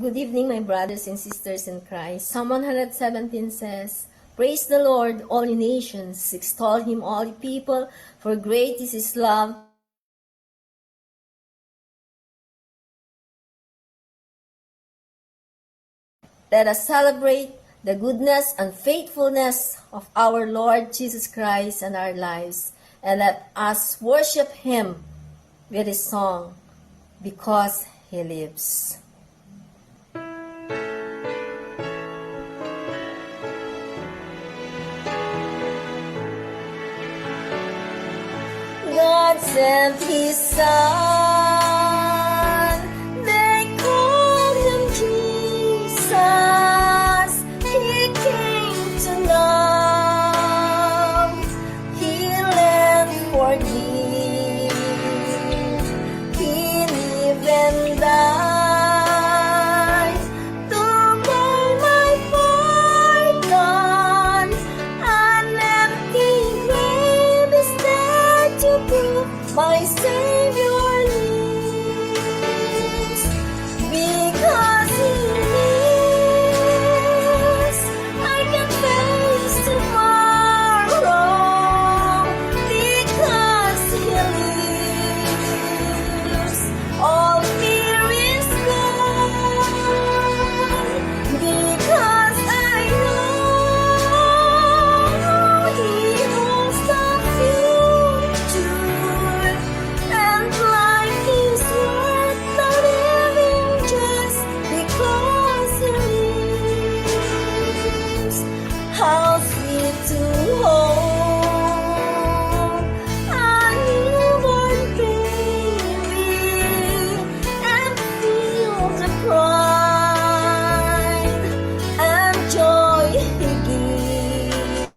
Good evening, my brothers and sisters in Christ. Psalm 117 says, "Praise the Lord, all ye nations, extol him, all ye people, for great is his love. Let us celebrate the goodness and faithfulness of our Lord Jesus Christ in our lives, and let us worship him with a song, because he lives." God sent his Son, they called him Jesus. He came to love, heal and forgive. He lived and died to buy my pardon. An empty grave is there to prove my Savior lives. Because he lives, I can face tomorrow. Because he lives, all fear is gone. Because I know he holds the future, and life is worth the living just because he lives. How sweet to hold a newborn baby and feel the pride and joy he gives.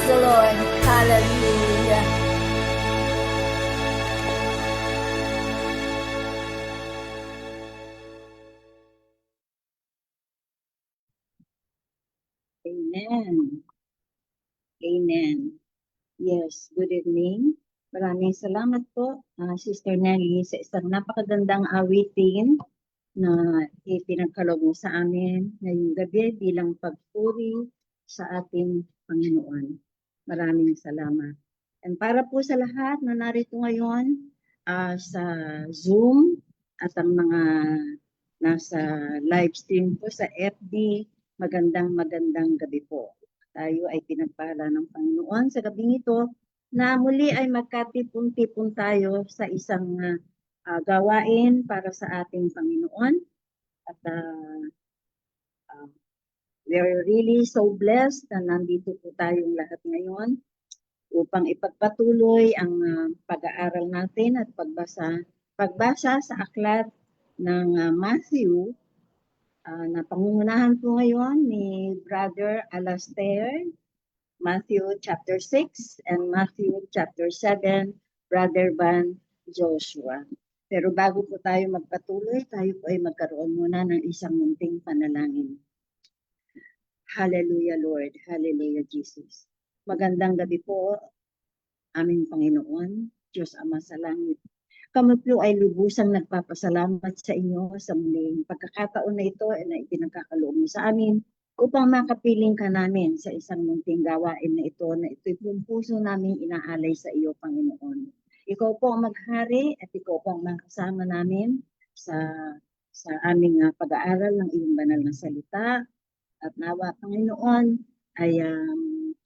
the Lord. Hallelujah. Amen. Amen. Yes, good evening. Maraming salamat po, Sister Nelly, sa isang napakagandang awitin na ipinagkaloob mo sa amin ngayong gabi bilang pagpuri sa ating Panginoon. Maraming salamat. And para po sa lahat na narito ngayon sa Zoom at ang mga nasa live stream po sa FB, magandang gabi po. Tayo ay pinagpala ng Panginoon sa gabing ito na muli ay magkatipon-tipon tayo sa isang gawain para sa ating Panginoon. At we are really so blessed na nandito po tayong lahat ngayon upang ipagpatuloy ang pag-aaral natin at pagbasa sa aklat ng Matthew na pangungunahan po ngayon ni Brother Alastair, Matthew chapter 6 and Matthew chapter 7, Brother Van Joshua. Pero bago po tayo magpatuloy, tayo po ay magkaroon muna ng isang munting panalangin. Hallelujah, Lord. Hallelujah, Jesus. Magandang gabi po, aming Panginoon, Diyos Ama sa langit. Kami po ay lubusang nagpapasalamat sa inyo sa muling pagkakataon na ito na ipinagkakaloob mo sa amin upang makapiling ka namin sa isang munting gawain na ito'y buong puso namin inaalay sa iyo, Panginoon. Ikaw po ang maghari at ikaw po ang makasama namin sa aming pag-aaral ng iyong banal na salita at nawa, Panginoon, ay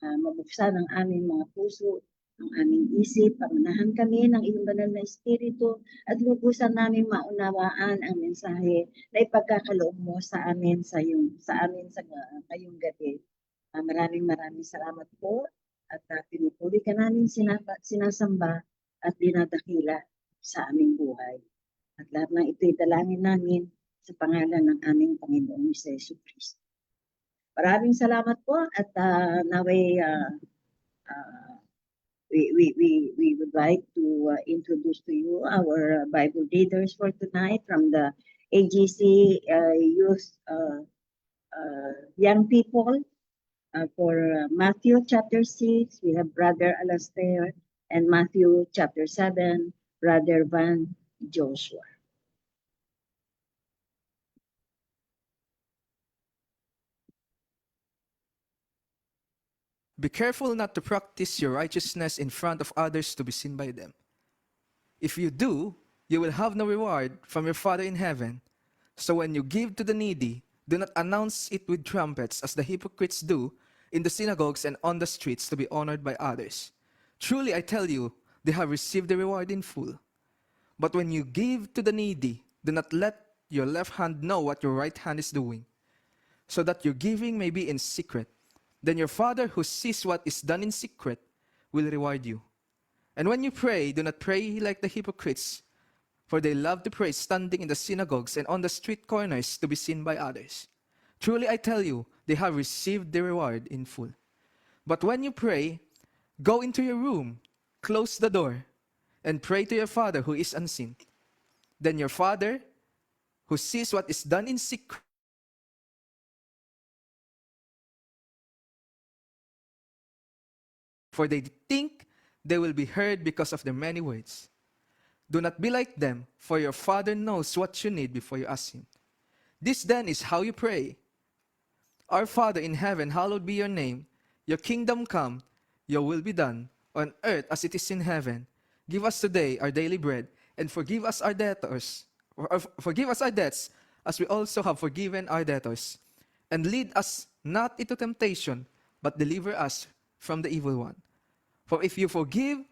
mabuksan ang aming mga puso, ang aming isip, pangunahan kami ng iyong banal na espiritu at lubusan namin maunawaan ang mensahe na ipagkakaloob mo sa amin sa ngayong gabi. Maraming salamat po at pinupuri ka namin sinasamba at dinadakila sa aming buhay. At lahat ng ito'y dalangin namin sa pangalan ng aming Panginoong Hesus Kristo. Maraming salamat po at naway we would like to introduce to you our Bible readers for tonight from the AGC Youth Young People. For Matthew chapter 6, we have Brother Alastair, and Matthew chapter 7, Brother Van Joshua. Be careful not to practice your righteousness in front of others to be seen by them. If you do, you will have no reward from your Father in heaven. So when you give to the needy, do not announce it with trumpets as the hypocrites do in the synagogues and on the streets to be honored by others. Truly I tell you, they have received the reward in full. But when you give to the needy, do not let your left hand know what your right hand is doing, so that your giving may be in secret. Then your Father who sees what is done in secret will reward you. And when you pray, do not pray like the hypocrites, for they love to pray standing in the synagogues and on the street corners to be seen by others. Truly I tell you, they have received their reward in full. But when you pray, go into your room, close the door, and pray to your Father who is unseen. Then your Father who sees what is done in secret for they think they will be heard because of their many words. Do not be like them, for your Father knows what you need before you ask Him. This then is how you pray. Our Father in heaven, hallowed be your name. Your kingdom come, your will be done, on earth as it is in heaven. Give us today our daily bread, and forgive us our debtors. Forgive us our debts, as we also have forgiven our debtors. And lead us not into temptation, but deliver us from the evil one. For if you forgive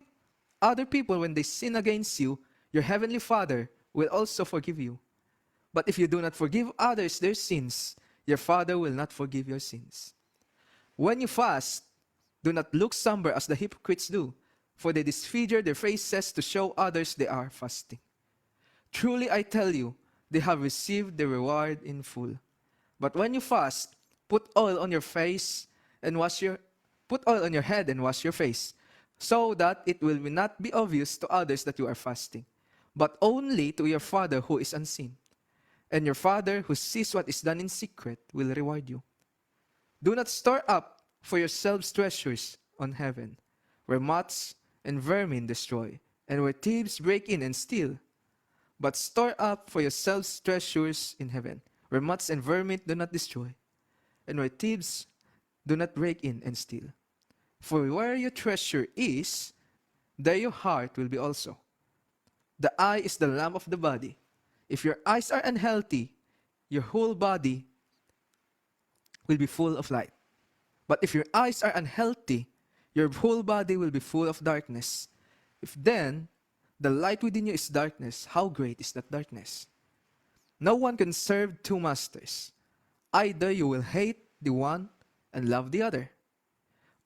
other people when they sin against you, your heavenly Father will also forgive you. But if you do not forgive others their sins, your Father will not forgive your sins. When you fast, do not look somber as the hypocrites do, for they disfigure their faces to show others they are fasting. Truly I tell you, they have received their reward in full. But when you fast, put oil on your face and wash your Put oil on your head and wash your face, so that it will not be obvious to others that you are fasting, but only to your Father who is unseen. And your Father who sees what is done in secret will reward you. Do not store up for yourselves treasures on heaven, where moths and vermin destroy, and where thieves break in and steal. But store up for yourselves treasures in heaven, where moths and vermin do not destroy, and where thieves do not break in and steal. For where your treasure is, there your heart will be also. The eye is the lamp of the body. If your eyes are unhealthy, your whole body will be full of light. But if your eyes are unhealthy, your whole body will be full of darkness. If then the light within you is darkness, how great is that darkness? No one can serve two masters. Either you will hate the one and love the other,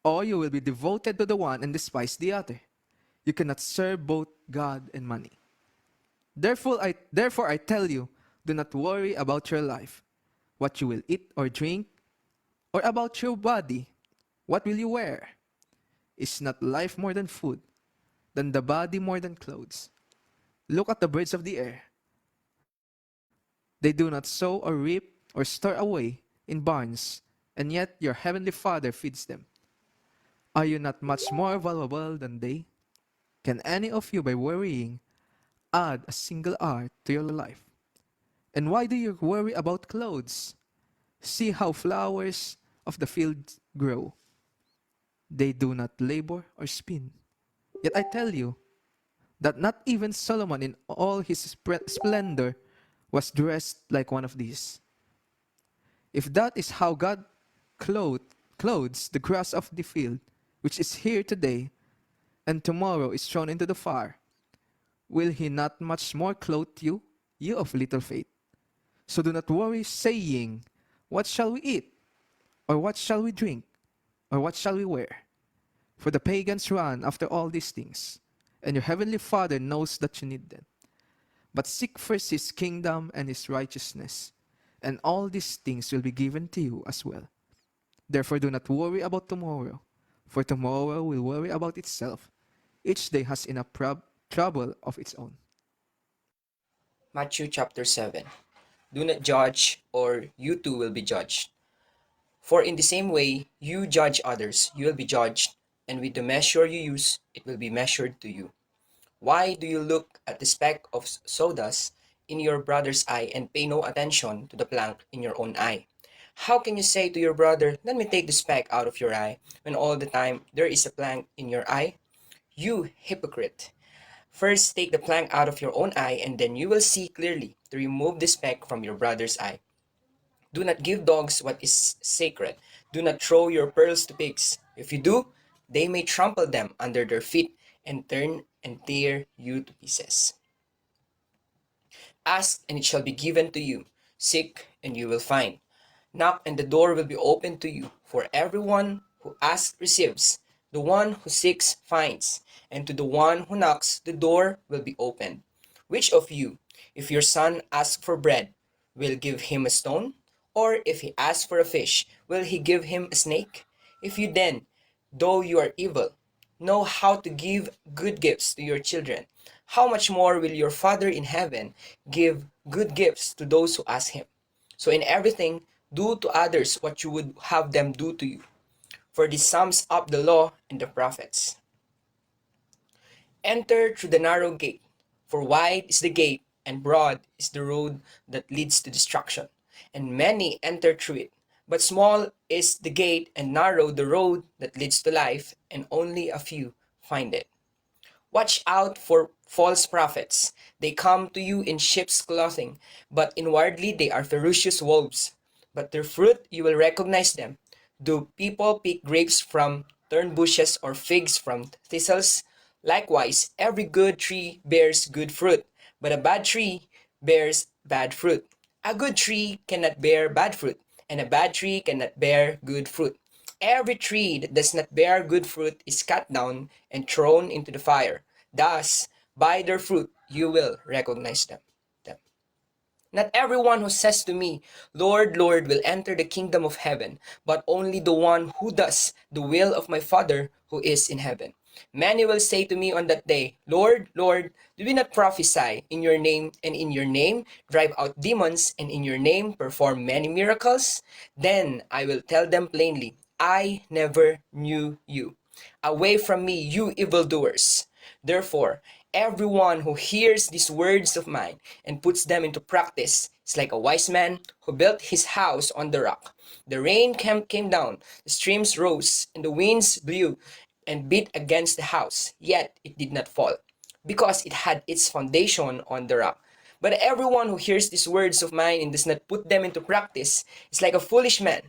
or you will be devoted to the one and despise the other. You cannot serve both God and money. Therefore I tell you, do not worry about your life, what you will eat or drink, or about your body, what will you wear? Is not life more than food, than the body more than clothes? Look at the birds of the air. They do not sow or reap or store away in barns, and yet your heavenly Father feeds them. Are you not much more valuable than they? Can any of you, by worrying, add a single hour to your life? And why do you worry about clothes? See how flowers of the field grow. They do not labor or spin. Yet I tell you that not even Solomon in all his splendor was dressed like one of these. If that is how God clothes the grass of the field, which is here today and tomorrow is thrown into the fire, will he not much more clothe you, you of little faith? So do not worry, saying, what shall we eat? Or what shall we drink? Or what shall we wear? For the pagans run after all these things, and your heavenly Father knows that you need them. But seek first his kingdom and his righteousness, and all these things will be given to you as well. Therefore do not worry about tomorrow, for tomorrow will worry about itself. Each day has enough trouble of its own. Matthew chapter 7. Do not judge, or you too will be judged. For in the same way you judge others, you will be judged, and with the measure you use, it will be measured to you. Why do you look at the speck of sawdust in your brother's eye and pay no attention to the plank in your own eye? How can you say to your brother, let me take the speck out of your eye, when all the time there is a plank in your eye? You hypocrite! First take the plank out of your own eye, and then you will see clearly to remove the speck from your brother's eye. Do not give dogs what is sacred. Do not throw your pearls to pigs. If you do, they may trample them under their feet and turn and tear you to pieces. Ask, and it shall be given to you. Seek, and you will find. Knock, and the door will be opened to you. For everyone who asks receives, the one who seeks finds, and to the one who knocks the door will be opened. Which of you, if your son asks for bread, will give him a stone? Or if he asks for a fish, will he give him a snake? If you then, though you are evil, know how to give good gifts to your children, how much more will your Father in heaven give good gifts to those who ask him? So in everything, do to others what you would have them do to you. For this sums up the law and the prophets. Enter through the narrow gate, for wide is the gate, and broad is the road that leads to destruction, and many enter through it. But small is the gate, and narrow the road that leads to life, and only a few find it. Watch out for false prophets. They come to you in sheep's clothing, but inwardly they are ferocious wolves. But their fruit you will recognize them. Do people pick grapes from thorn bushes or figs from thistles? Likewise, every good tree bears good fruit, but a bad tree bears bad fruit. A good tree cannot bear bad fruit, and a bad tree cannot bear good fruit. Every tree that does not bear good fruit is cut down and thrown into the fire. Thus, by their fruit you will recognize them. Not everyone who says to me, Lord, Lord, will enter the kingdom of heaven, but only the one who does the will of my Father who is in heaven. Many will say to me on that day, Lord, Lord, did we not prophesy in your name, and in your name drive out demons, and in your name perform many miracles? Then I will tell them plainly, I never knew you. Away from me, you evildoers. Therefore, everyone who hears these words of mine and puts them into practice is like a wise man who built his house on the rock. The rain came down, the streams rose, and the winds blew and beat against the house, yet it did not fall, because it had its foundation on the rock. But everyone who hears these words of mine and does not put them into practice is like a foolish man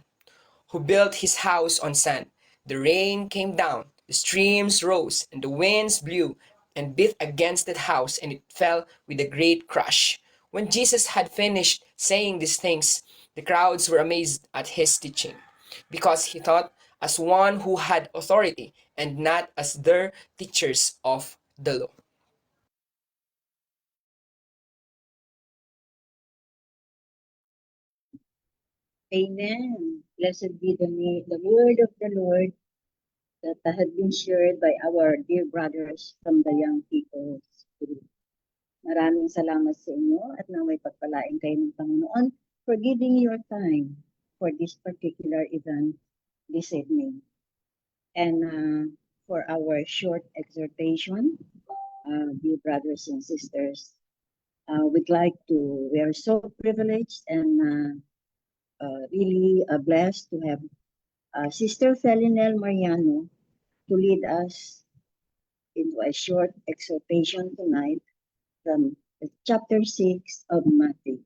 who built his house on sand. The rain came down, the streams rose, and the winds blew and beat against that house, and it fell with a great crash. When Jesus had finished saying these things, the crowds were amazed at his teaching, because he taught as one who had authority and not as their teachers of the law. Amen. Blessed be the word of the Lord that had been shared by our dear brothers from the young people's group. Maraming salamat sa inyo at naway pagpalain kayo ng Panginoon for giving your time for this particular event this evening. And for our short exhortation, dear brothers and sisters, we are so privileged and really blessed to have Sister Felinel Mariano to lead us into a short exhortation tonight from chapter 6 of Matthew.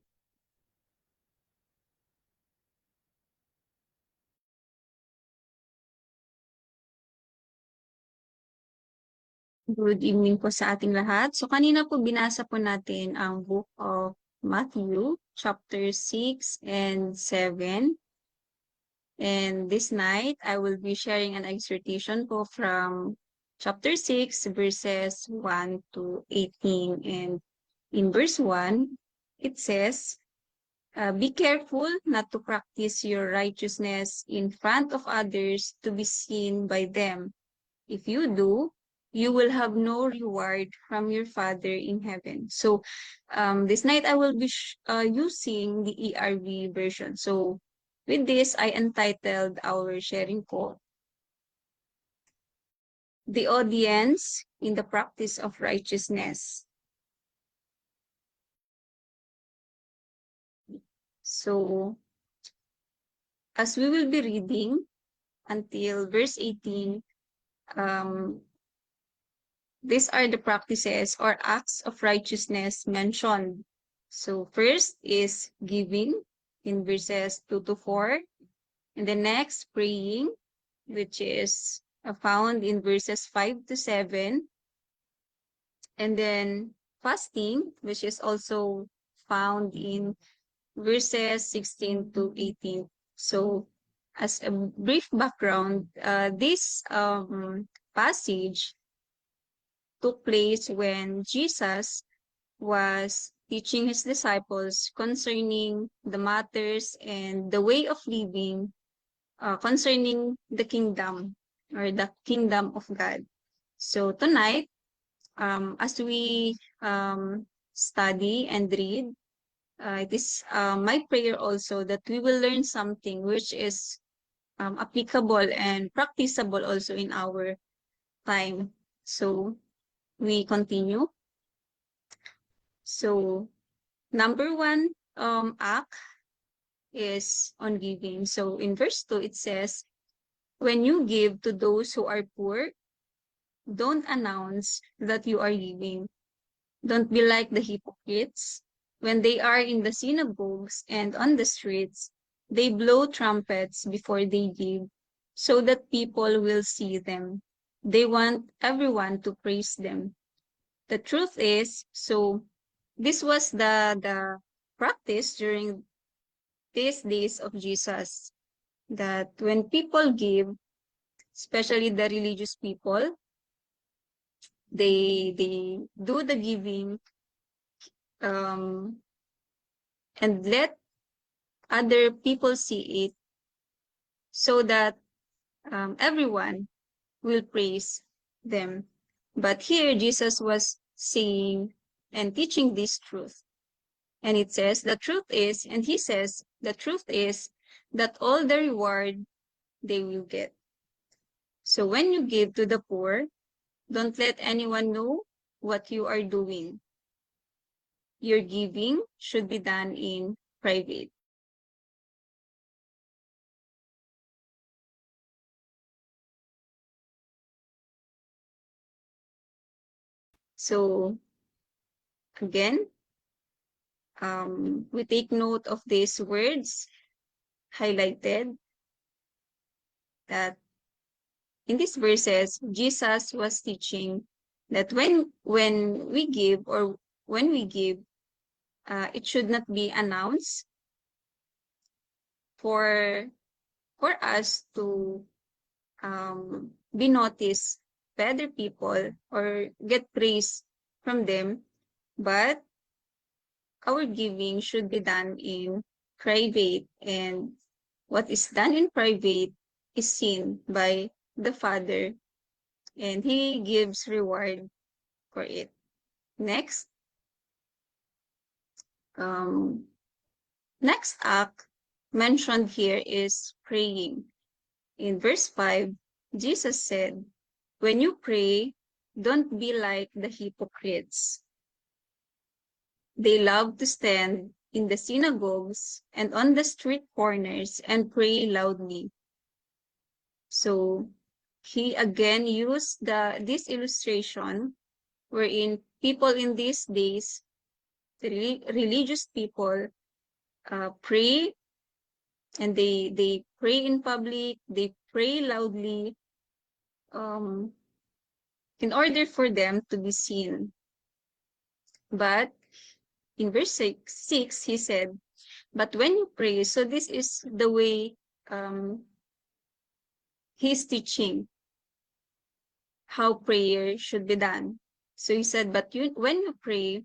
Good evening po sa ating lahat. So kanina po binasa po natin ang book of Matthew, chapter 6 and 7. And this night, I will be sharing an exhortation po from chapter 6, verses 1 to 18. And in verse 1, it says, be careful not to practice your righteousness in front of others to be seen by them. If you do, you will have no reward from your Father in heaven. So this night I will be using the ERV version. So with this, I entitled our sharing po, The Audience in the Practice of Righteousness. So as we will be reading until verse 18, these are the practices or acts of righteousness mentioned. So first is giving in verses 2 to 4. And the next, praying, which is found in verses 5 to 7. And then fasting, which is also found in verses 16 to 18. So as a brief background, this passage took place when Jesus was teaching his disciples concerning the matters and the way of living concerning the kingdom or the kingdom of God. So tonight, as we study and read, it is my prayer also that we will learn something which is applicable and practicable also in our time. So we continue. So number one act is on giving. So in verse 2, it says, when you give to those who are poor, don't announce that you are giving. Don't be like the hypocrites. When they are in the synagogues and on the streets, they blow trumpets before they give, so that people will see them. They want everyone to praise them. The truth is, so this was the practice during these days of Jesus, that when people give, especially the religious people, they do the giving and let other people see it, so that everyone will praise them. But here Jesus was saying and teaching this truth. And it says, the truth is, and he says, the truth is that all the reward they will get. So when you give to the poor, don't let anyone know what you are doing. Your giving should be done in private. So again, we take note of these words highlighted, that in these verses, Jesus was teaching that when we give, or when we give, it should not be announced for us to be noticed by other people or get praise from them, but our giving should be done in private, and what is done in private is seen by the Father, and He gives reward for it. Next, um, next act mentioned here is praying. In verse 5, Jesus said, when you pray, don't be like the hypocrites. They love to stand in the synagogues and on the street corners and pray loudly. So he again used this illustration wherein people in these days, the religious people, pray, and they pray in public, they pray loudly, um, in order for them to be seen. But in verse 6, he said, but when you pray, so this is the way he's teaching how prayer should be done. So he said, but when you pray,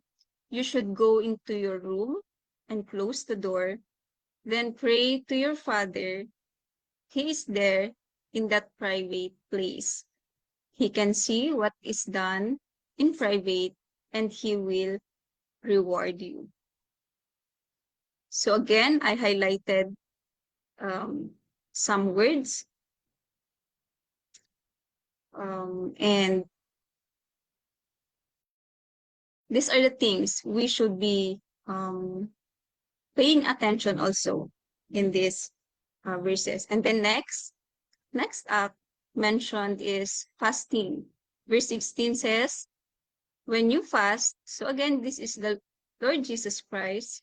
you should go into your room and close the door, then pray to your Father. He is there in that private place. He can see what is done in private, and he will reward you. So again, I highlighted some words, and these are the things we should be paying attention also in these verses. And then next up mentioned is fasting. Verse 16 says, when you fast, so again, this is the Lord Jesus Christ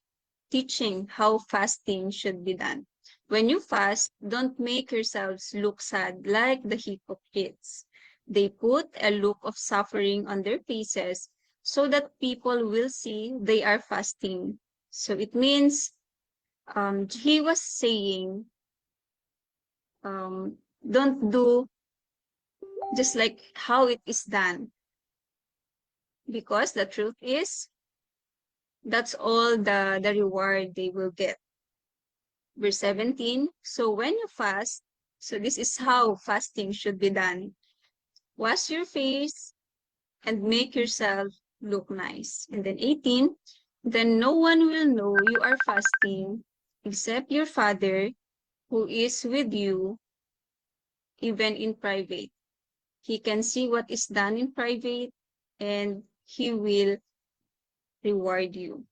teaching how fasting should be done. When you fast, don't make yourselves look sad like the hypocrites. They put a look of suffering on their faces so that people will see they are fasting. So it means he was saying, don't do just like how it is done, because the truth is that's all the reward they will get. Verse 17, so when you fast, so this is how fasting should be done. Wash your face and make yourself look nice. And then 18, then no one will know you are fasting except your Father who is with you, even in private. He can see what is done in private, and he will reward you.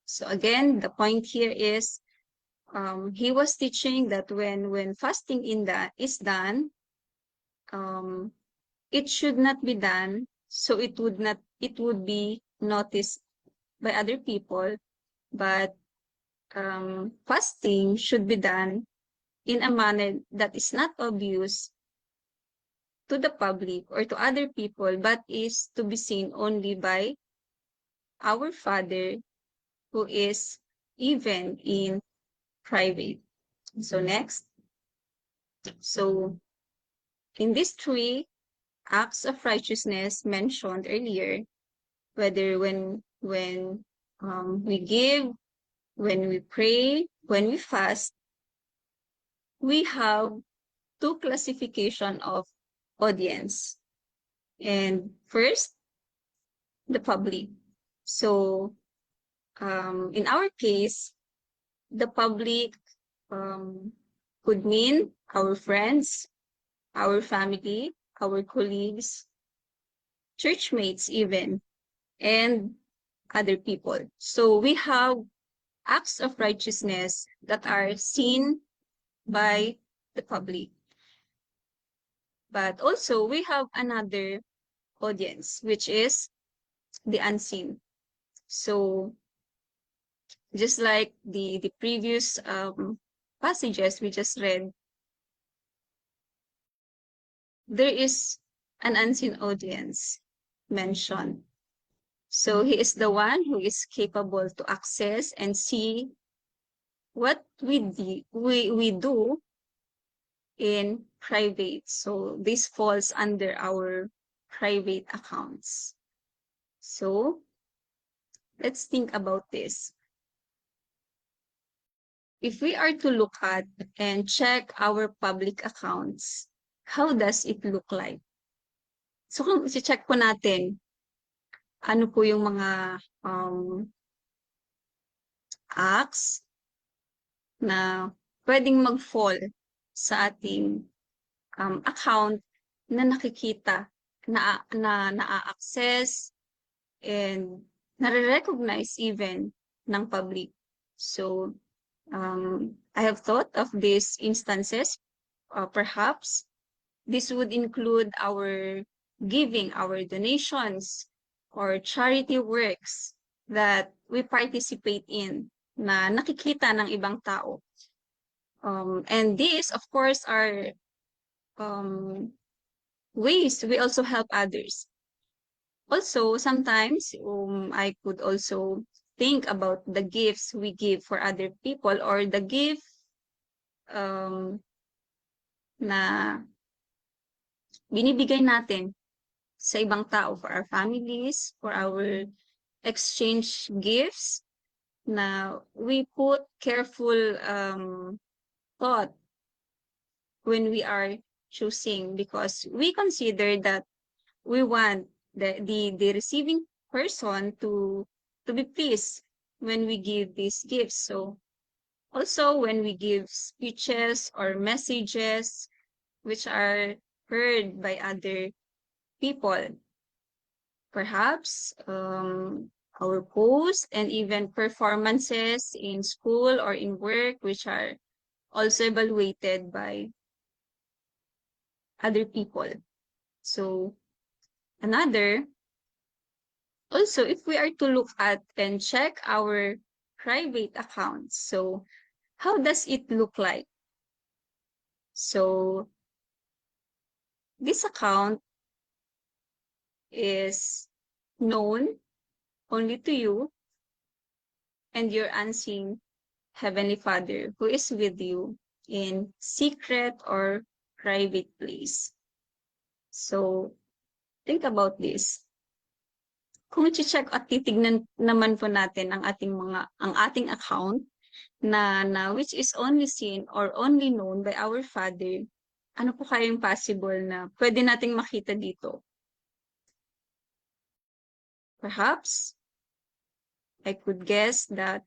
So again, the point here is he was teaching that when fasting is done, it should not be done so it would be noticed by other people, but fasting should be done in a manner that is not obvious to the public or to other people, but is to be seen only by our Father who is even in private. So next, so in these three acts of righteousness mentioned earlier, whether when we give, when we pray, when we fast, we have two classification of audience. And first, the public. So in our case, the public could mean our friends, our family, our colleagues, churchmates even, and other people. So we have acts of righteousness that are seen by the public. But also we have another audience, which is the unseen. So just like the previous passages we just read, there is an unseen audience mentioned. So he is the one who is capable to access and see what we do in private. So this falls under our private accounts. So let's think about this. If we are to look at and check our public accounts, how does it look like? So kung i-check po natin, ano po yung mga acts na pwedeng mag-fall sa ating account na nakikita, na-access, and nare-recognize even ng public. So, I have thought of these instances. Perhaps this would include our giving, our donations, or charity works that we participate in na nakikita ng ibang tao. And these, of course, are ways we also help others. Also, sometimes I could also think about the gifts we give for other people, or the gift na binibigay natin sa ibang tao, for our families, for our exchange gifts, na we put careful thought when we are choosing, because we consider that we want the receiving person to be pleased when we give these gifts. So also when we give speeches or messages which are heard by other people, perhaps our posts and even performances in school or in work, which are also evaluated by other people. So also, if we are to look at and check our private accounts, so how does it look like? So this account is known only to you and your unseen Heavenly Father who is with you in secret or private place. So think about this. Kung i-check at titignan naman po natin ang ating account na which is only seen or only known by our Father, ano po kayang possible na pwede nating makita dito? Perhaps I could guess that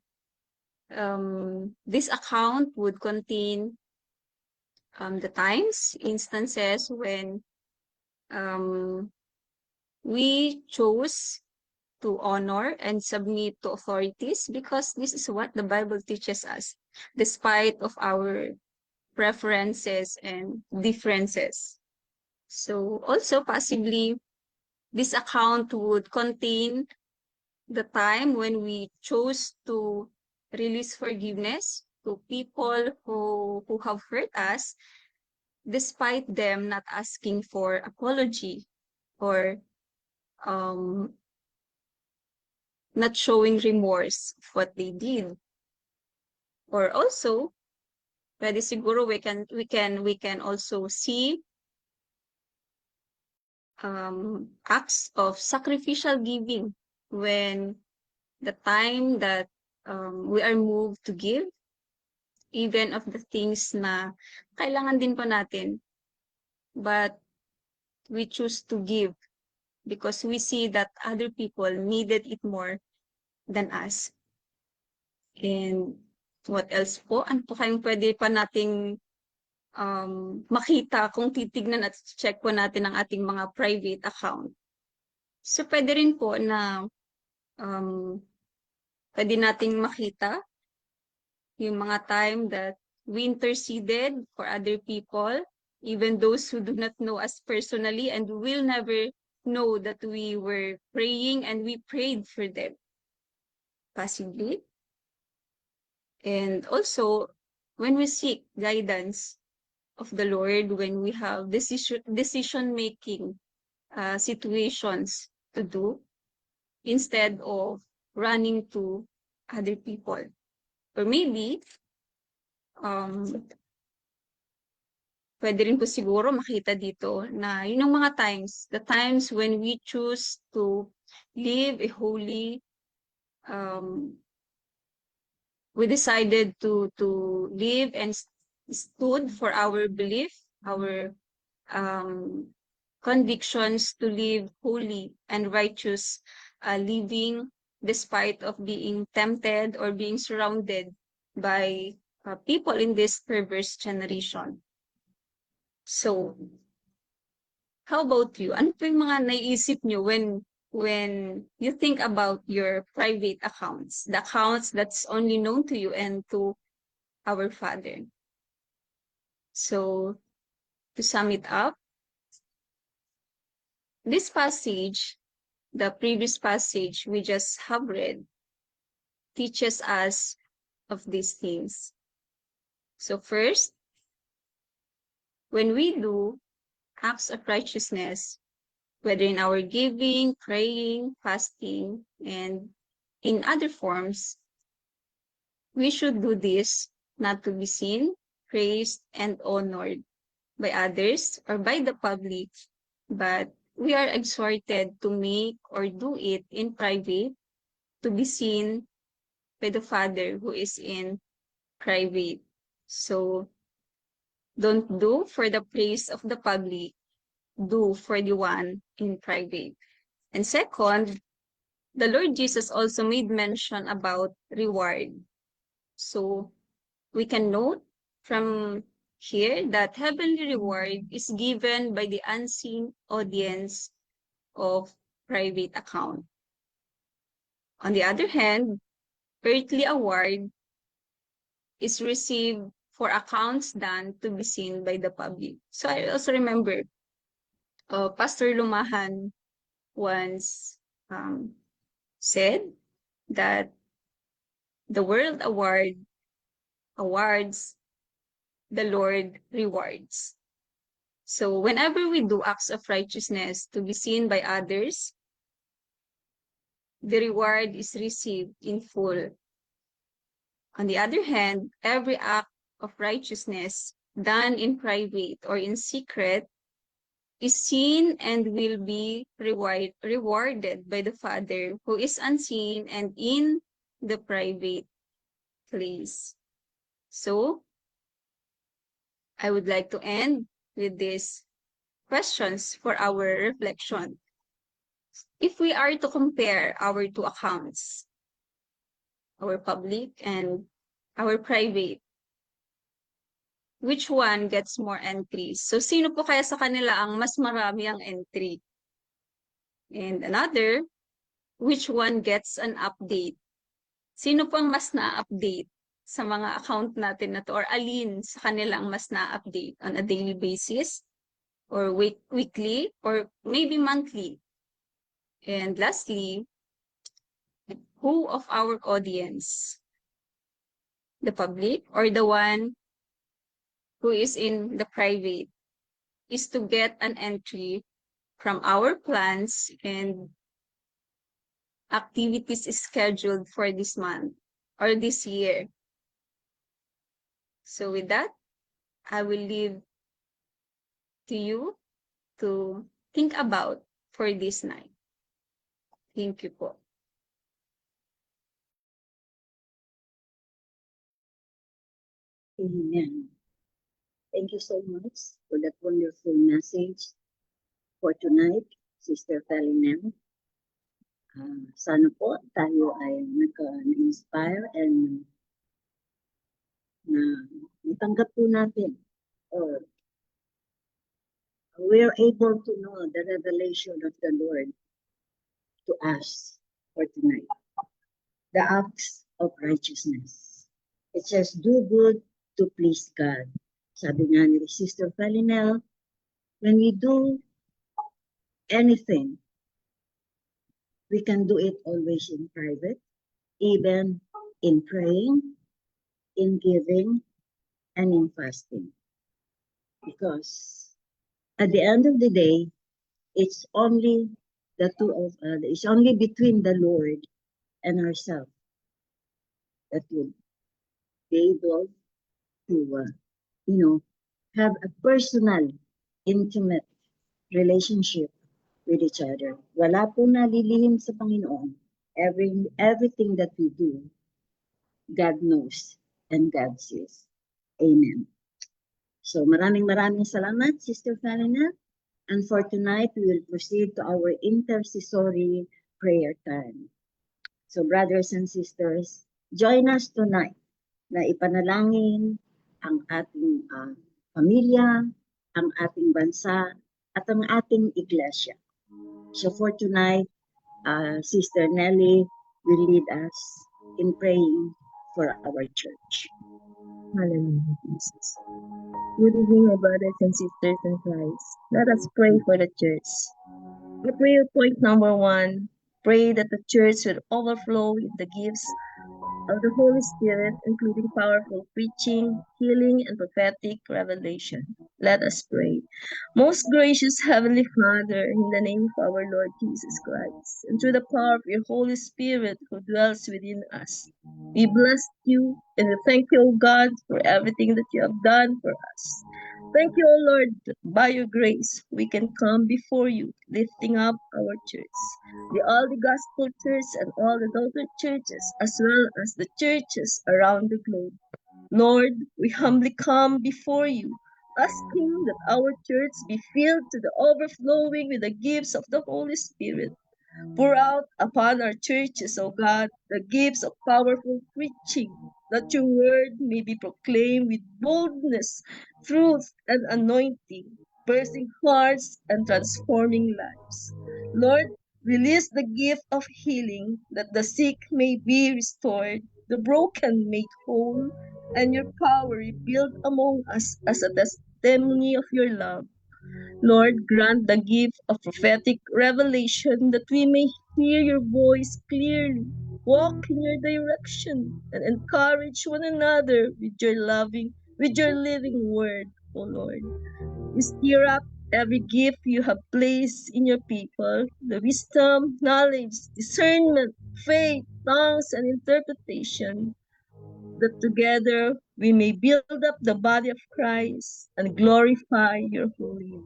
this account would contain the times, instances when we chose to honor and submit to authorities, because this is what the Bible teaches us, despite of our preferences and differences. So also possibly this account would contain the time when we chose to release forgiveness to people who have hurt us, despite them not asking for apology or not showing remorse of what they did. Or also, pwede siguro we can also see acts of sacrificial giving when the time that we are moved to give, even of the things na kailangan din po natin, but we choose to give because we see that other people needed it more than us. And what else po? Ano po kayong pwede pa nating makita kung titignan at check po natin ang ating mga private account? So, pwede rin po na pwede nating makita yung mga time that we interceded for other people, even those who do not know us personally and will never know that we were praying and we prayed for them, possibly. And also, when we seek guidance of the Lord, when we have decision-making situations to do, instead of running to other people. Or maybe, pwede rin po siguro makita dito na yun ang mga times, the times when we choose to live a holy, we decided to live and stood for our belief, our convictions to live holy and righteous living despite of being tempted or being surrounded by people in this perverse generation. So, how about you? Ano po yung mga naiisip nyo when you think about your private accounts, the accounts that's only known to you and to our Father? So, to sum it up, this passage, the previous passage we just have read, teaches us of these things. So first, when we do acts of righteousness, whether in our giving, praying, fasting, and in other forms, we should do this not to be seen, praised, and honored by others or by the public, but we are exhorted to make or do it in private to be seen by the Father who is in private. So, don't do for the praise of the public, do for the one in private. And second, the Lord Jesus also made mention about reward. So, we can note from here that heavenly reward is given by the unseen audience of private account. On the other hand, earthly award is received for accounts done to be seen by the public. So I also remember Pastor Lumahan once said that the world awards, the Lord rewards. So whenever we do acts of righteousness to be seen by others, the reward is received in full. On the other hand, every act of righteousness done in private or in secret is seen and will be rewarded by the Father who is unseen and in the private place. So, I would like to end with these questions for our reflection. If we are to compare our two accounts, our public and our private, which one gets more entries? So, sino po kaya sa kanila ang mas marami ang entry? And another, which one gets an update? Sino po ang mas na-update sa mga account natin na to? Or alin sa kanila ang mas na-update on a daily basis? Or weekly? Or maybe monthly? And lastly, who of our audience? The public or the one who is in the private is to get an entry from our plans and activities scheduled for this month or this year. So with that, I will leave to you to think about for this night. Thank you po. Amen. Thank you so much for that wonderful message for tonight, Sister Felinel. Sana po tayo ay na-inspire and na natanggap po natin or we're able to know the revelation of the Lord to us for tonight. The acts of righteousness. It says, do good to please God. Sabi nga ni Sister Felinel, when we do anything, we can do it always in private, even in praying, in giving, and in fasting. Because at the end of the day, it's only the two of us, it's only between the Lord and ourselves that will be able to, have a personal, intimate relationship with each other. Wala po nalilihim sa Panginoon. Everything that we do, God knows and God sees. Amen. So maraming salamat, Sister Felina. And for tonight, we will proceed to our intercessory prayer time. So brothers and sisters, join us tonight na ipanalangin ang ating pamilya, ang ating bansa, at ang ating iglesia. So for tonight, Sister Nelly will lead us in praying for our church. Hallelujah, Jesus. Good evening, my brothers and sisters in Christ. Let us pray for the church. Our prayer point number 1, pray that the church will overflow with the gifts of the Holy Spirit, including powerful preaching, healing, and prophetic revelation. Let us pray. Most gracious Heavenly Father, in the name of our Lord Jesus Christ, and through the power of your Holy Spirit who dwells within us, we bless you and we thank you, O God, for everything that you have done for us. Thank you, O Lord, that by your grace we can come before you, lifting up our church, all the gospel church and all the daughter churches, as well as the churches around the globe. Lord, we humbly come before you, asking that our church be filled to the overflowing with the gifts of the Holy Spirit. Pour out upon our churches, O God, the gifts of powerful preaching, that your word may be proclaimed with boldness, truth, and anointing, piercing hearts and transforming lives. Lord, release the gift of healing, that the sick may be restored, the broken made whole, and your power revealed among us as a testimony of your love. Lord, grant the gift of prophetic revelation that we may hear your voice clearly, walk in your direction, and encourage one another with your living word, O Lord. We stir up every gift you have placed in your people, the wisdom, knowledge, discernment, faith, tongues, and interpretation, that together we may build up the body of Christ and glorify your holy name.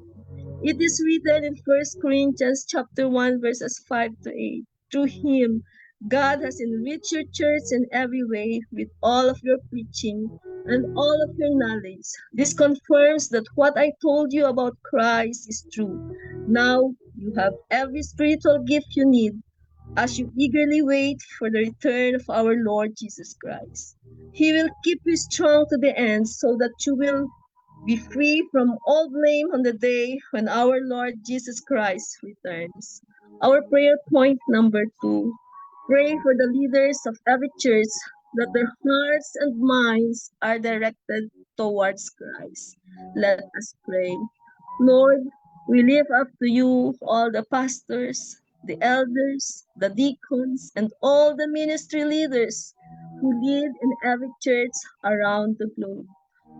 It is written in 1 Corinthians chapter 1, verses 5 to 8. Through him, God has enriched your church in every way with all of your preaching and all of your knowledge. This confirms that what I told you about Christ is true. Now you have every spiritual gift you need as you eagerly wait for the return of our Lord Jesus Christ. He will keep you strong to the end so that you will be free from all blame on the day when our Lord Jesus Christ returns. Our prayer point number 2, pray for the leaders of every church that their hearts and minds are directed towards Christ. Let us pray. Lord, we lift up to you all the pastors, the elders, the deacons, and all the ministry leaders who lead in every church around the globe.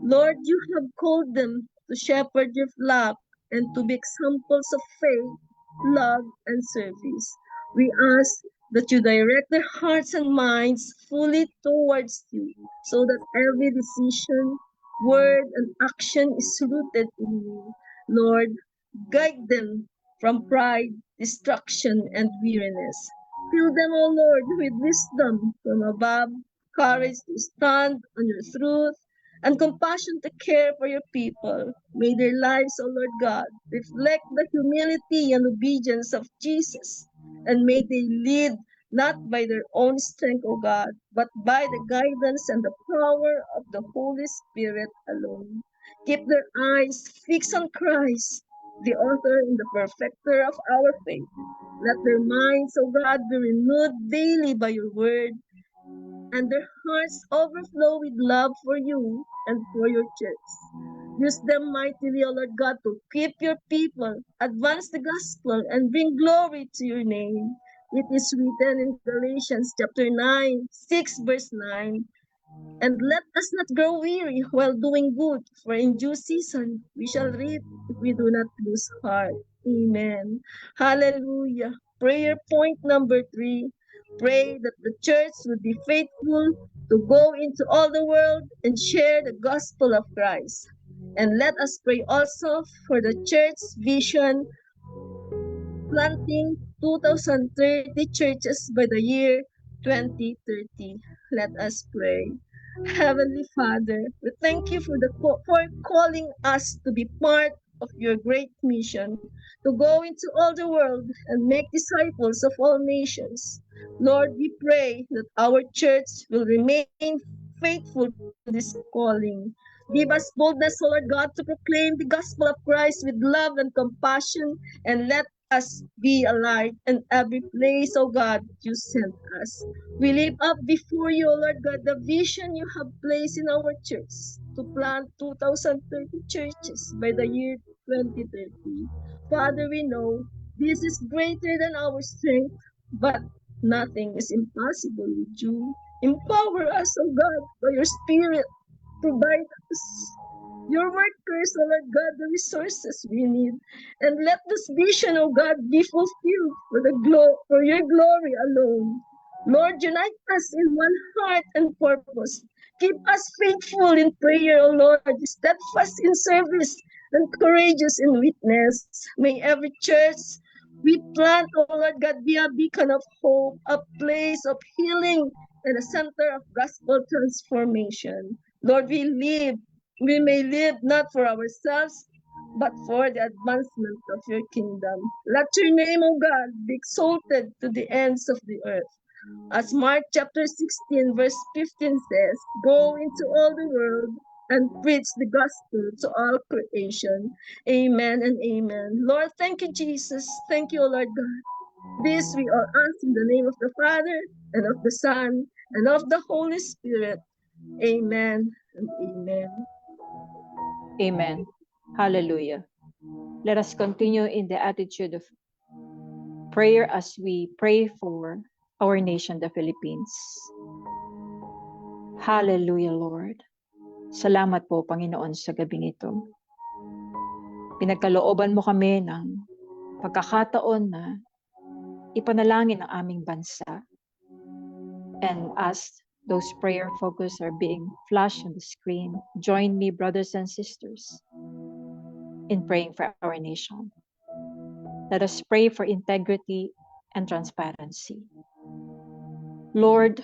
Lord, you have called them to shepherd your flock and to be examples of faith, love, and service. We ask that you direct their hearts and minds fully towards you, so that every decision, word, and action is rooted in you. Lord, guide them from pride, distraction, and weariness. Fill them, O Lord, with wisdom from above, courage to stand on your truth, and compassion to care for your people. May their lives, O Lord God, reflect the humility and obedience of Jesus, and may they lead not by their own strength, O God, but by the guidance and the power of the Holy Spirit alone. Keep their eyes fixed on Christ, the author and the perfecter of our faith. Let their minds, O God, be renewed daily by your word, and their hearts overflow with love for you and for your church. Use them mightily, O Lord God, to keep your people, advance the gospel, and bring glory to your name. It is written in Galatians chapter 9, 6 verse 9, and let us not grow weary while doing good, for in due season we shall reap if we do not lose heart. Amen. Hallelujah. Prayer point number 3. Pray that the church would be faithful to go into all the world and share the gospel of Christ. And let us pray also for the church's vision, planting 2030 churches by the year 2030. Let us pray. Heavenly Father, we thank you for calling us to be part of your great mission, to go into all the world and make disciples of all nations. Lord, we pray that our church will remain faithful to this calling. Give us boldness, O Lord God, to proclaim the gospel of Christ with love and compassion, and let us be a light in every place, O God, you sent us. We lift up before you, O Lord God, the vision you have placed in our church to plant 2030 churches by the year 2030. Father, we know this is greater than our strength, but nothing is impossible with you. Empower us, O God, by your Spirit. Provide us, your workers, O Lord God, the resources we need. And let this vision, O God, be fulfilled for your glory alone. Lord, unite us in one heart and purpose. Keep us faithful in prayer, O Lord, steadfast in service and courageous in witness. May every church we plant, O Lord God, be a beacon of hope, a place of healing, and a center of gospel transformation. Lord, we may live not for ourselves, but for the advancement of your kingdom. Let your name, O God, be exalted to the ends of the earth. As Mark chapter 16, verse 15 says, go into all the world and preach the gospel to all creation. Amen and amen. Lord, thank you, Jesus. Thank you, O Lord God. This we all ask in the name of the Father, and of the Son, and of the Holy Spirit. Amen and amen. Amen. Hallelujah. Let us continue in the attitude of prayer as we pray for our nation, the Philippines. Hallelujah, Lord. Salamat po, Panginoon, sa gabing ito. Pinagkalooban mo kami ng pagkakataon na ipanalangin ang aming bansa. And as those prayer focus are being flashed on the screen, join me, brothers and sisters, in praying for our nation. Let us pray for integrity and transparency. Lord,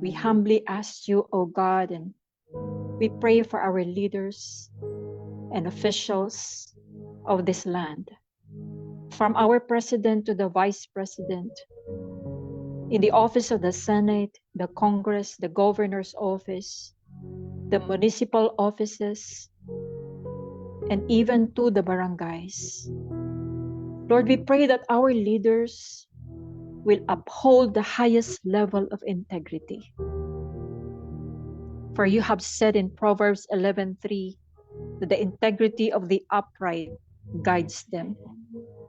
we humbly ask you, O God, and we pray for our leaders and officials of this land, from our president to the vice president, in the office of the Senate, the Congress, the governor's office, the municipal offices, and even to the barangays. Lord, we pray that our leaders will uphold the highest level of integrity. For you have said in Proverbs 11:3 that the integrity of the upright guides them,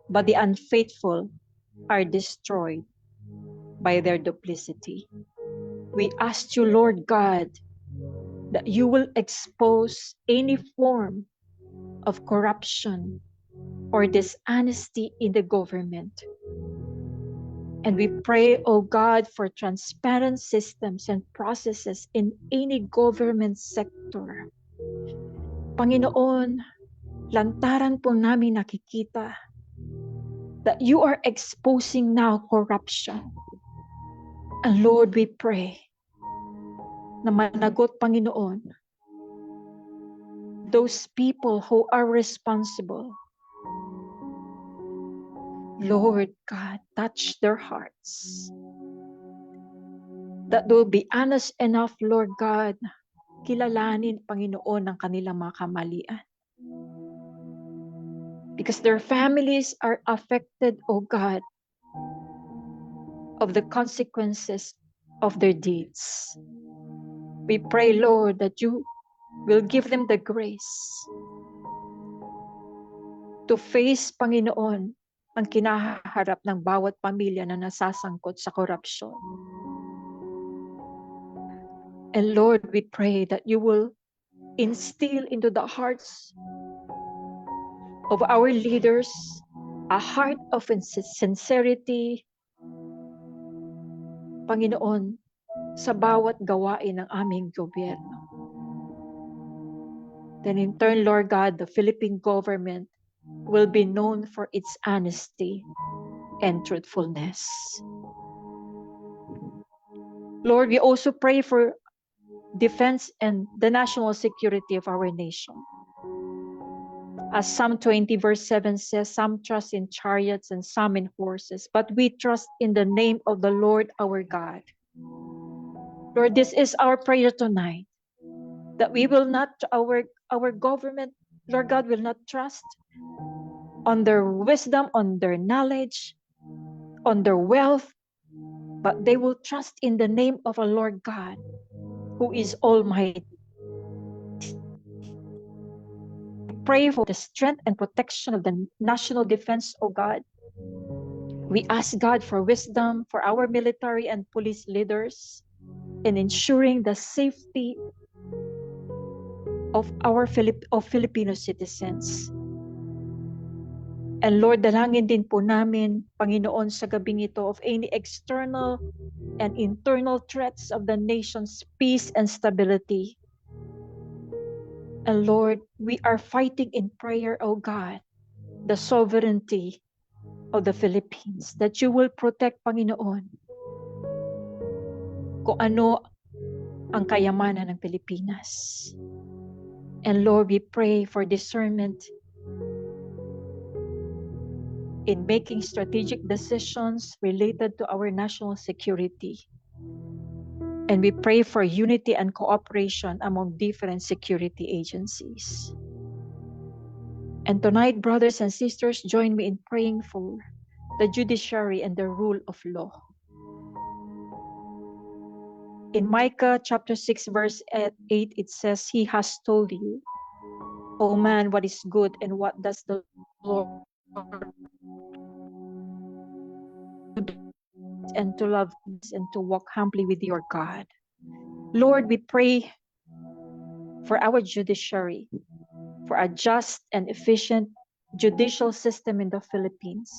but the unfaithful are destroyed by their duplicity. We ask you, Lord God, that you will expose any form of corruption or dishonesty in the government. And we pray, O God, for transparent systems and processes in any government sector. Panginoon, lantaran po namin nakikita that you are exposing now corruption. And Lord, we pray na managot, Panginoon, those people who are responsible. Lord God, touch their hearts. That they'll be honest enough, Lord God, kilalanin, Panginoon, ang kanilang mga kamalian. Because their families are affected, O God, of the consequences of their deeds. We pray, Lord, that you will give them the grace to face, Panginoon, ang kinaharap ng bawat pamilya na nasasangkot sa korupsyon. And Lord, we pray that you will instill into the hearts of our leaders a heart of sincerity, Panginoon, sa bawat gawain ng aming gobyerno. Then in turn, Lord God, the Philippine government will be known for its honesty and truthfulness. Lord, we also pray for defense and the national security of our nation. As Psalm 20 verse 7 says, some trust in chariots and some in horses, but we trust in the name of the Lord our God. Lord, this is our prayer tonight, that we will not, our government, Lord God, will not trust on their wisdom, on their knowledge, on their wealth, but they will trust in the name of our Lord God, who is Almighty. Pray for the strength and protection of the national defense, O God. We ask God for wisdom for our military and police leaders in ensuring the safety of our Filipino citizens. And Lord, dalangin din po namin, Panginoon, sa gabing ito of any external and internal threats of the nation's peace and stability. And Lord, we are fighting in prayer, O God, the sovereignty of the Philippines, that you will protect, Panginoon, kung ano ang kayamanan ng Pilipinas. And Lord, we pray for discernment in making strategic decisions related to our national security. And we pray for unity and cooperation among different security agencies. And tonight, brothers and sisters, join me in praying for the judiciary and the rule of law. In Micah chapter 6 verse 8, it says, He has told you, O man, what is good and what does the Lord and to love and to walk humbly with your God. Lord, we pray for our judiciary, for a just and efficient judicial system in the Philippines.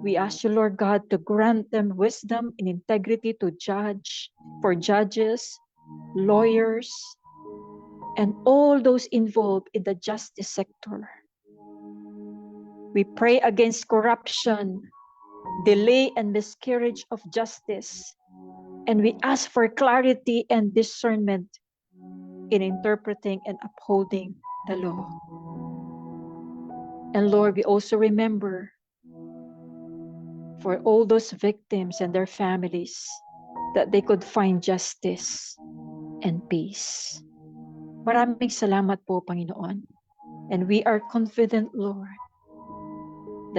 We ask you, Lord God, to grant them wisdom and integrity to judge, for judges, lawyers, and all those involved in the justice sector. We pray against corruption, delay, and miscarriage of justice, and we ask for clarity and discernment in interpreting and upholding the law. And Lord, we also remember for all those victims and their families, that they could find justice and peace. Maraming salamat po, Panginoon. And we are confident, Lord,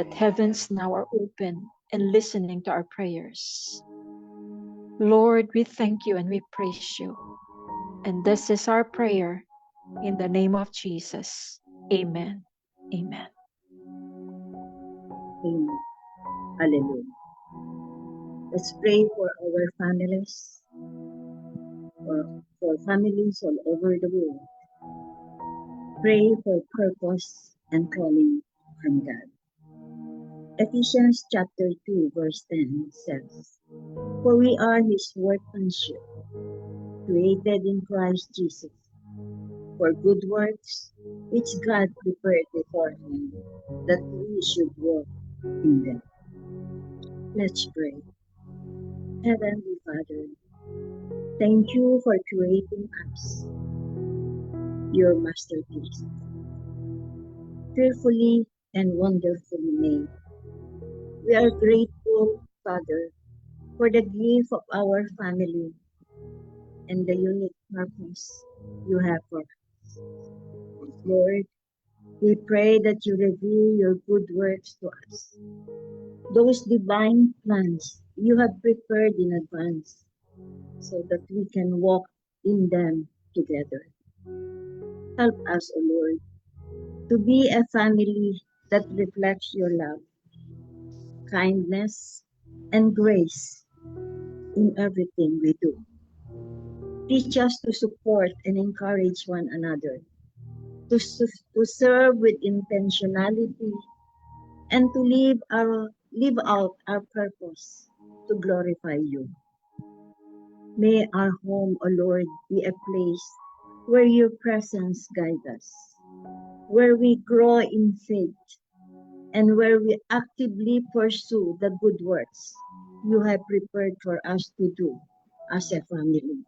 that heavens now are open and listening to our prayers. Lord, we thank you and we praise you. And this is our prayer in the name of Jesus. Amen. Amen. Amen. Hallelujah. Let's pray for our families, for families all over the world. Pray for purpose and calling from God. Ephesians chapter 2 verse 10 says, For we are His workmanship, created in Christ Jesus, for good works, which God prepared beforehand, that we should walk in them. Let's pray. Heavenly Father, Thank you for creating us, your masterpiece, fearfully and wonderfully made. We are grateful, Father, for the gift of our family and the unique purpose you have for us. Lord, we pray that you reveal your good works to us, those divine plans you have prepared in advance, so that we can walk in them together. Help us, O Lord, to be a family that reflects your love, kindness, and grace in everything we do. Teach us to support and encourage one another, to serve with intentionality, and to live out our purpose to glorify you. May our home, O Lord, be a place where your presence guides us, where we grow in faith, and where we actively pursue the good works you have prepared for us to do as a family.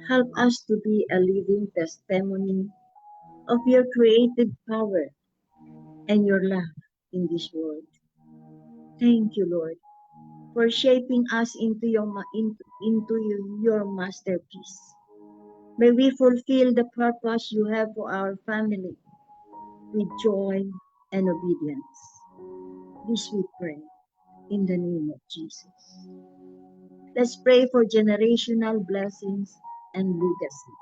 Help us to be a living testimony of your creative power and your love in this world. Thank you, Lord, for shaping us into your masterpiece. May we fulfill the purpose you have for our family with joy and obedience. This we pray in the name of Jesus. Let's pray for generational blessings and legacy.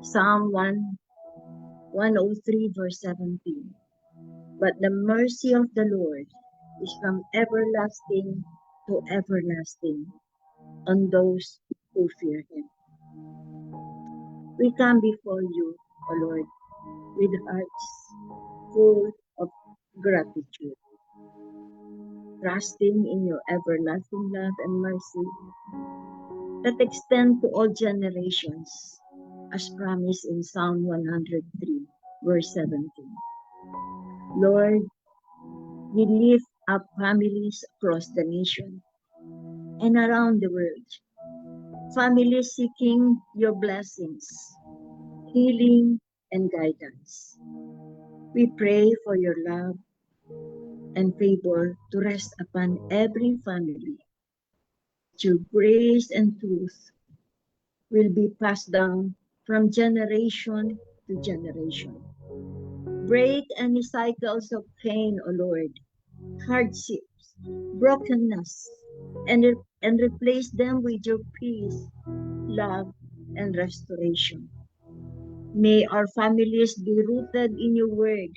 Psalm 103 verse 17. But the mercy of the Lord is from everlasting to everlasting on those who fear him. We come before you, O Lord, with hearts full of gratitude, trusting in your everlasting love and mercy that extend to all generations, as promised in Psalm 103, verse 17. Lord, we lift up families across the nation and around the world, families seeking your blessings, healing, and guidance. We pray for your love and favor to rest upon every family. Your grace and truth will be passed down from generation to generation. Break any cycles of pain, O Lord, hardships, brokenness, and replace them with your peace, love, and restoration. May our families be rooted in your word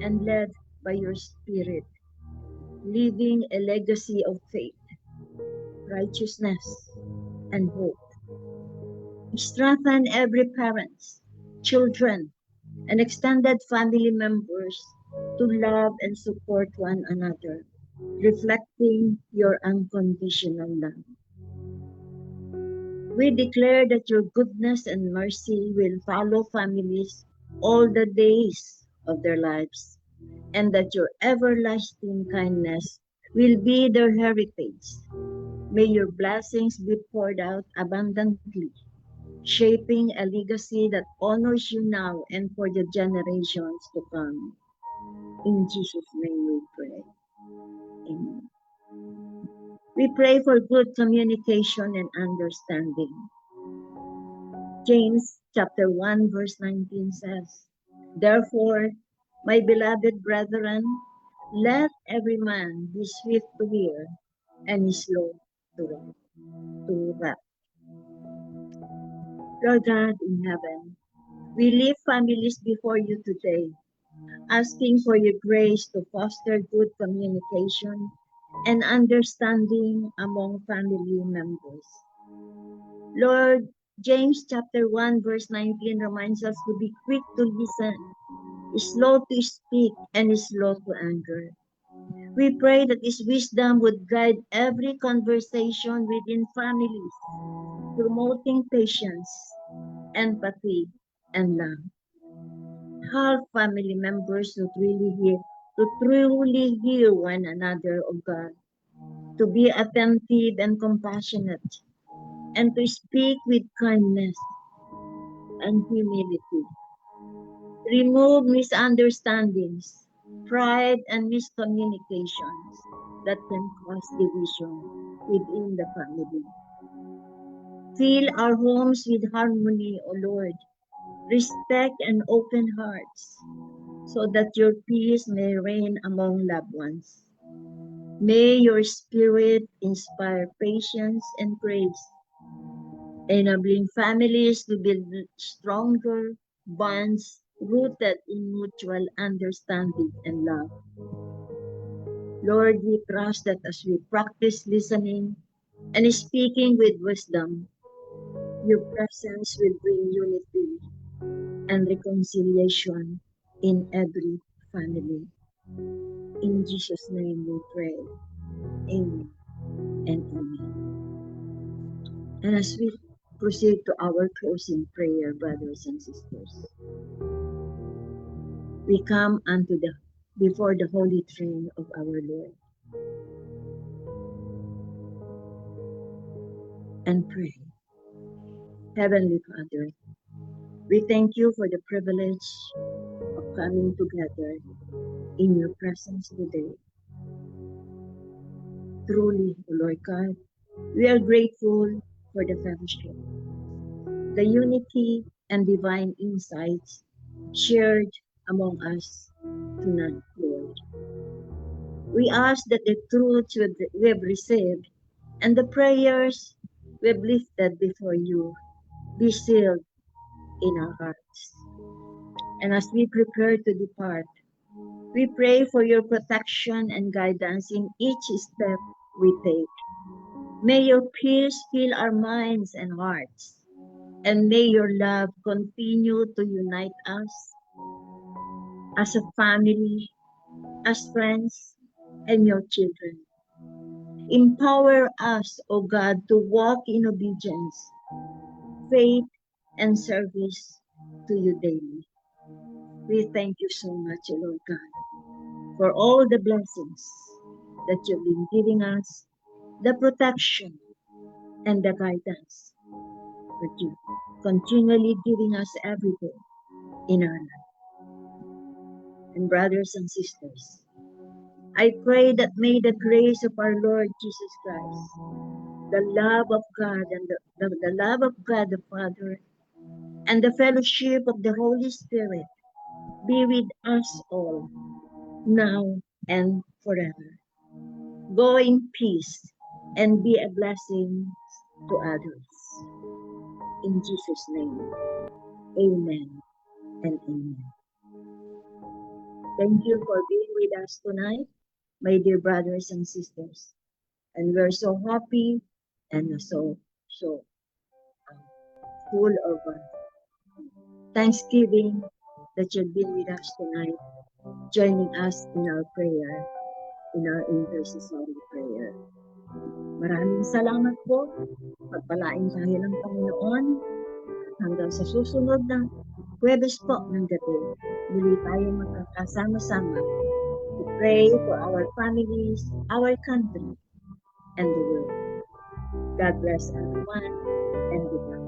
and led by your spirit, leaving a legacy of faith, righteousness, and hope. Strengthen every parent, children, and extended family members to love and support one another, reflecting your unconditional love. We declare that your goodness and mercy will follow families all the days of their lives, and that your everlasting kindness will be their heritage. May your blessings be poured out abundantly, shaping a legacy that honors you now and for the generations to come. In Jesus' name we pray. Amen. We pray for good communication and understanding. James chapter 1 verse 19 says, Therefore, my beloved brethren, let every man be swift to hear and slow to wrath. Lord God in heaven, we lift families before you today, asking for your grace to foster good communication and understanding among family members. Lord, James chapter 1 verse 19 reminds us to be quick to listen, slow to speak, and slow to anger. We pray that this wisdom would guide every conversation within families, promoting patience, empathy, and love. Help family members to truly hear one another, O God, to be attentive and compassionate, and to speak with kindness and humility. Remove misunderstandings, pride, and miscommunications that can cause division within the family. Fill our homes with harmony, O Lord, respect and open hearts, so that your peace may reign among loved ones. May your spirit inspire patience and grace, enabling families to build stronger bonds rooted in mutual understanding and love. Lord, we trust that as we practice listening and speaking with wisdom, your presence will bring unity and reconciliation in every family. In Jesus' name we pray. Amen and amen. And as we proceed to our closing prayer, brothers and sisters, we come before the holy throne of our Lord and pray. Heavenly Father, we thank you for the privilege of coming together in your presence today. Truly, O Lord God, we are grateful for the fellowship, the unity and divine insights shared among us tonight, Lord. We ask that the truths we have received and the prayers we have lifted before you be sealed in our hearts. And as we prepare to depart, we pray for your protection and guidance in each step we take. May your peace fill our minds and hearts, and may your love continue to unite us as a family, as friends, and your children. Empower us, O God, to walk in obedience, faith, and service to you daily. We thank you so much, O Lord God, for all the blessings that you've been giving us, the protection and the guidance that you continually giving us every day in our life. And brothers and sisters, I pray that may the grace of our Lord Jesus Christ, the love of God and the love of God the Father, and the fellowship of the Holy Spirit be with us all, now and forever. Go in peace and be a blessing to others. In Jesus' name, amen and amen. Thank you for being with us tonight, my dear brothers and sisters. And we're so happy and so full of thanksgiving that you've been with us tonight, joining us in our prayer, in our intercessory prayer. Maraming salamat po. Pagpalain tayo ng Panginoon. Hanggang sa susunod na Huwebes po ng gabi, muli tayo magkakasama-sama to pray for our families, our country, and the world. God bless everyone and goodbye.